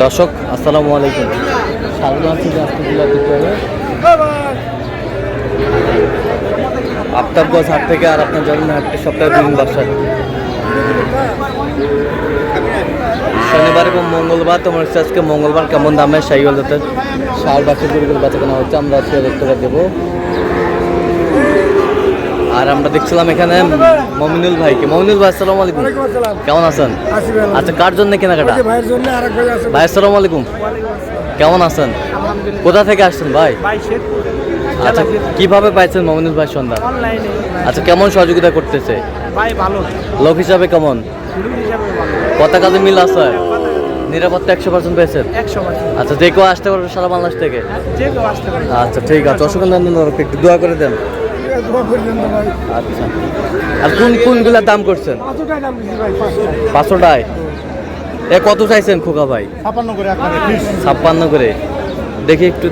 দর্শক আসসালামু আলাইকুম, স্বাগত আছি জাস্তিপুলা ভিতরে আফতাবগঞ্জ হাট থেকে। আর আপনার জন্য হাটটি সপ্তাহে 2 দিন বসে, শনিবার এবং মঙ্গলবার। তোমার হচ্ছে আজকে মঙ্গলবার কেমন দামে শাহিওয়াল জাতের ষাঁড় বাছুর গরুগুলো বেচা কেনা হচ্ছে, আমরা আজকে দেখতে দেবো। আর আমরা দেখছিলাম এখানে মমিনুল ভাইকে। মমিনুল ভাই আসসালামু আলাইকুম, কেমন আছেন? আচ্ছা, কার জন্য কেনাকাটা? ভাই আসসালামু আলাইকুম, কেমন আছেন? কোথা থেকে আসছেন ভাই? আচ্ছা, কিভাবে পাইছেন মমিনুল ভাই সন্ধান? আচ্ছা, কেমন সহযোগিতা করতেছে ভাই? ভালো। লোক হিসাবে কেমন? কথা কাজে মিল আছে? নিরাপত্তা 100% পেয়েছেন? 100%। আচ্ছা, যে কেউ আসতে পারবে সারা বাংলাদেশ থেকে? যে কেউ আসতে পারবে। আচ্ছা, ঠিক আছে, অসংখ্য ধন্যবাদ, একটু দোয়া করে দেন। আচ্ছা, আর কোনগুলা দাম করছেন? 500 টাকায়। এ কত চাইছেন খোকা ভাই? 56 করে। দেখি একটু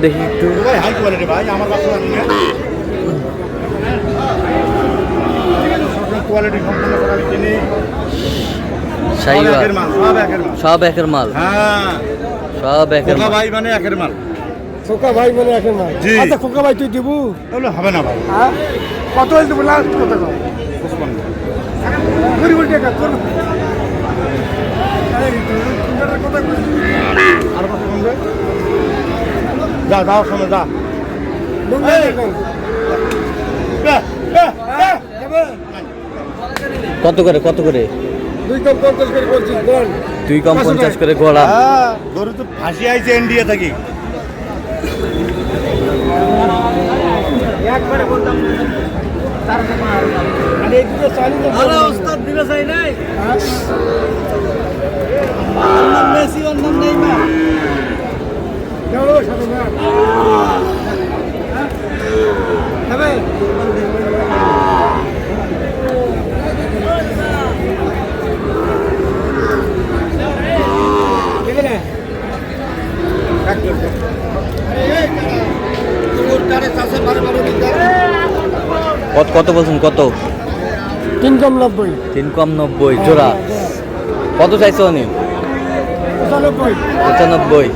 সব একের মাল। সব একের মাল ভাই, মানে একের মাল। খোকা ভাই বলে একের মাল। আচ্ছা খোকা ভাই তুই দিব? তাহলে হবে না ভাই। কত হইল দেবো লাস্ট? কত কম? 55 টাকা কোন? আর কত কমবে? যা দাও সময় যা। কত করে? 2 কম 50 করে বলছিস বল। 2 কম 50 করে গোড়া। গরু তো ফাঁসি আইছে ইন্ডিয়া থেকে। একবারে বলতাম আরে একটু চালু তো। আরে ওস্তাদ দিবে চাই নাই। নাম মেসি ওর নাম নেইমার। চলো সাথে না হবে। কত বলছেন? কত? 3 কম 90। 3 কম 90 জোড়া। কত চাইছো উনি? 95।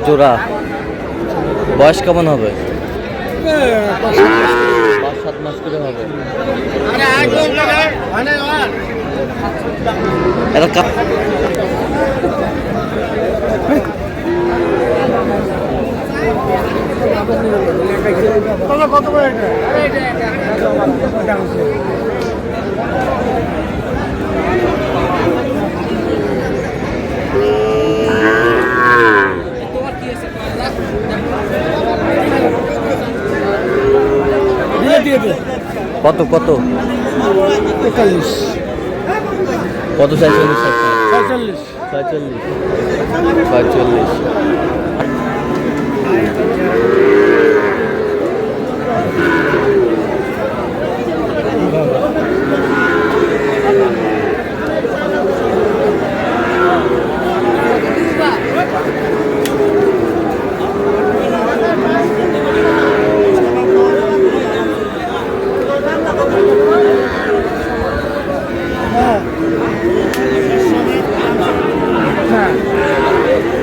জোড়া। বয়স কেমন হবে? 5-7 মাস করে হবে। কত করে? কত? 41। কত চাইছেন? 45।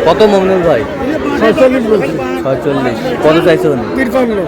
কত মমিনুল ভাই? 46 বলছি। 46। কত চাইছেন? 53।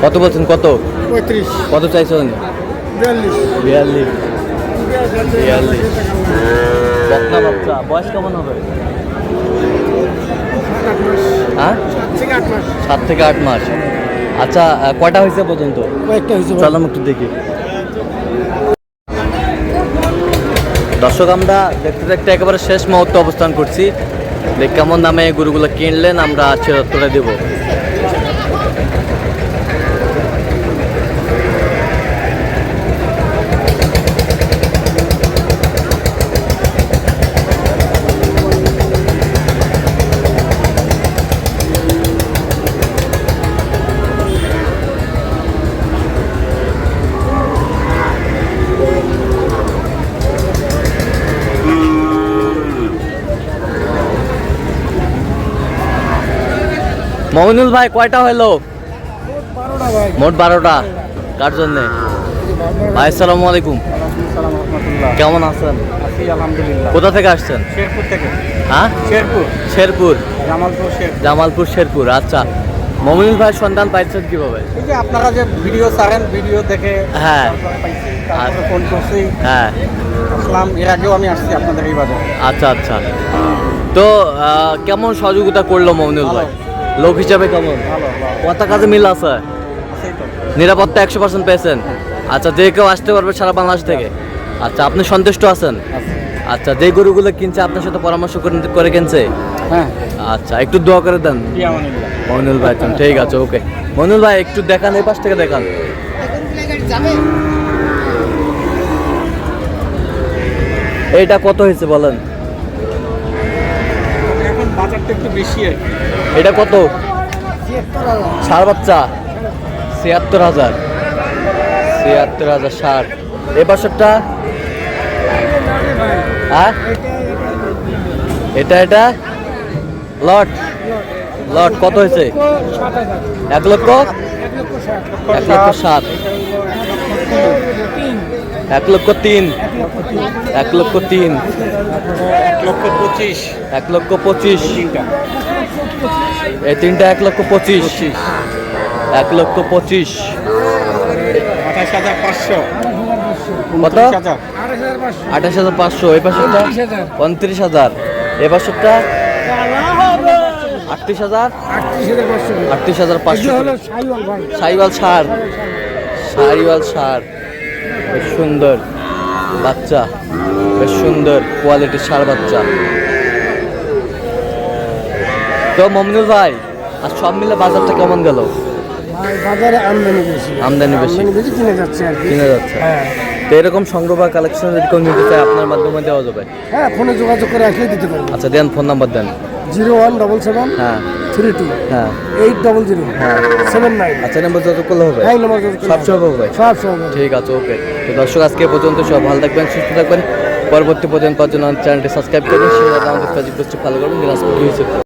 কত বলছেন? কত? 35। কত চাইছেন? 42। বকনা বাচ্চা। বয়স কেমন হবে? হ্যাঁ, 7 থেকে 8 মাস। আচ্ছা কয়টা হয়েছে পর্যন্ত? কয়েকটা হয়েছে ভাই। চলো আমি একটু দেখি। দর্শক আমরা দেখতে দেখতে একেবারে শেষ মুহূর্তে অবস্থান করছি। দেখ কেমন দামে এই গরুগুলো কিনলেন আমরা তুলে দেবো। মমিনুল ভাই কয়টা হলো? 12টা ভাই। মোট 12টা। কার জন্যে? ভাই আসসালামু আলাইকুম, কেমন আছেন? আলহামদুলিল্লাহ। কোথা থেকে আসছেন? শেরপুর থেকে। হ্যাঁ, শেরপুর, শেরপুর, জামালপুর শেরপুর। জামালপুর শেরপুর। আচ্ছা, মমিনুল ভাই সন্ধান পাইছেন কিভাবে? এই যে আপনারা যে ভিডিও ছাড়েন, ভিডিও দেখে হ্যাঁ। তারপরে পাইছি, তারপরে ফোন করছি, হ্যাঁ, আসলাম। এর আগেও আমি আসছি আপনাদের এই বাজারে। আচ্ছা আচ্ছা। তো কেমন সহযোগিতা করলো মমিনুল ভাই? লোক হিসাবে কেমন? ভালো ভালো কত কাজে মিল আছে? আছেই তো। নিরাপত্তা 100% পেয়েছেন? আচ্ছা, যে কেউ আসতে পারবে সারা বাংলাদেশ থেকে? আচ্ছা, আপনি সন্তুষ্ট আছেন? আচ্ছা, যে গরুগুলো কিনছে আপনার সাথে পরামর্শ করে কিনছে? হ্যাঁ, আচ্ছা, একটু দোয়া করে দেন ইয়ামানিল্লাহ। মইনুল ভাই। ঠিক আছে, ওকে। মইনুল ভাই একটু দেখান, এই পাশ থেকে দেখান। এইটা কত হয়েছে বলেন? এখন বাজারটা একটু বেশি আর কি। এটা কত? ষাড় বাচ্চা ৭৬,০০০। ৭৬,০০০ ষাট। এই বছরটা? হ্যাঁ, এটা লট লট কত হয়েছে? 1 লক্ষ 1,60,০০০। 1,03,০০০। 1,03,০০০। 1,25,০০০। 1,25,০০০। এই তিনটা 1,25,০০০। 1,25,০০০। ২৮,৫০০। কত? 28,500। এই পাশেরটা 29,000। এই পাশেরটা 38,000। 38,500। সাইওয়াল ষাঁড়। সাইওয়াল ষাঁড় বেশ সুন্দর বাচ্চা, বেশ সুন্দর কোয়ালিটির ষাঁড় বাচ্চা। তো মমিনুল ভাই, আর সব মিলে বাজারটা কেমন গেল? বাজারে আমদানি বেশি। আমদানি বেশি কিনে যাচ্ছে আর কি। কিনে যাচ্ছে। হ্যাঁ তো এরকম সংগ্রহ বা কালেকশন যদি কেউ নিতে চায় আপনার মাধ্যমে দেওয়া যাবে? হ্যাঁ, ফোনে যোগাযোগ করে আসলে দিতে পারবো। আচ্ছা, দেন, ফোন নাম্বার দেন। 0177 হ্যাঁ 32 হ্যাঁ 800 হ্যাঁ। 79। আচ্ছা, নাম্বার যোগাযোগ করলে হবে? এই নম্বর যোগাযোগ করে সব সব হবে? সব সব। ঠিক আছে, ওকে। তো দর্শক আজকে এ পর্যন্ত। সব ভালো থাকবেন, সুস্থ থাকবেন। পরবর্তী পর্যন্ত পাওয়ার জন্য চ্যানেলটি সাবস্ক্রাইব করবেন, সেই সাথে আমাদের ফেসবুক পেজটি ফলো করবেন। দিনাজপুর।